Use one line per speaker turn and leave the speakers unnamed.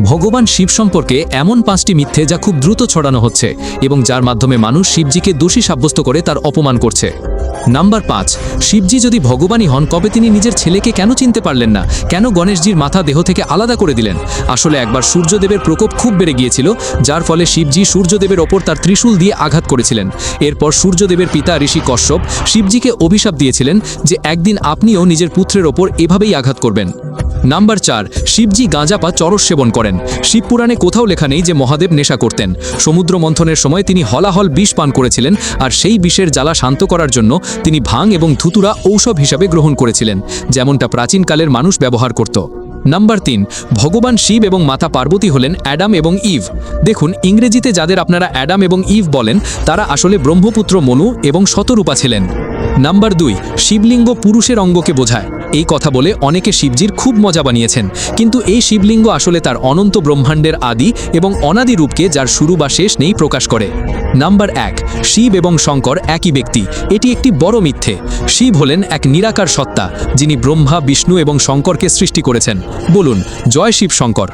ভগবান শিব সম্পর্কে এমন 5টি মিথ্যে যা খুব দ্রুত ছড়ানো হচ্ছে এবং যার মাধ্যমে মানুষ শিবজিকে দোষী সাব্যস্ত করে তার অপমান করছে। নাম্বার 5, শিবজি যদি ভগবানই হন তবে তিনি নিজের ছেলেকে কেন চিনতে পারলেন না? কেন গণেশজির মাথা দেহ থেকে আলাদা করে দিলেন? আসলে একবার সূর্যদেবের প্রকোপ খুব বেড়ে গিয়েছিল, যার ফলে শিবজি সূর্যদেবের ওপর তার ত্রিশূল দিয়ে আঘাত করেছিলেন। এরপর সূর্যদেবের পিতা ঋষি কশ্যপ শিবজিকে অভিশাপ দিয়েছিলেন যে একদিন আপনিও নিজের পুত্রের ওপর এভাবেই আঘাত করবেন। নাম্বার 4, শিবজি গাঁজা বা চরস সেবন করেন। শিবপুরাণে কোথাও লেখা নেই যে মহাদেব নেশা করতেন। সমুদ্র মন্থনের সময় তিনি হলাহল বিষ পান করেছিলেন, আর সেই বিষের জ্বালা শান্ত করার জন্য তিনি ভাং এবং ধুতুরা ঔষধ হিসাবে গ্রহণ করেছিলেন, যেমনটা প্রাচীনকালের মানুষ ব্যবহার করত। নাম্বার 3, ভগবান শিব এবং মাতা পার্বতী হলেন অ্যাডাম এবং ইভ। দেখুন, ইংরেজিতে যাদের আপনারা অ্যাডাম এবং ইভ বলেন তারা আসলে ব্রহ্মপুত্র মনু এবং শতরূপা ছিলেন। নাম্বার 2, শিবলিঙ্গ পুরুষের অঙ্গকে বোঝায়। এই কথা বলে অনেকে শিবজির খুব মজা বানিয়েছেন, কিন্তু এই শিবলিঙ্গ আসলে তার অনন্ত ব্রহ্মাণ্ডের আদি এবং অনাদি রূপকে, যার শুরু বা শেষ নেই, প্রকাশ করে। নাম্বার 1, শিব এবং শঙ্কর একই ব্যক্তি। এটি একটি বড় মিথ্যে। শিব হলেন এক নিরাকার সত্তা, যিনি ব্রহ্মা, বিষ্ণু এবং শঙ্করকে সৃষ্টি করেছেন। বলুন জয় শিব শঙ্কর।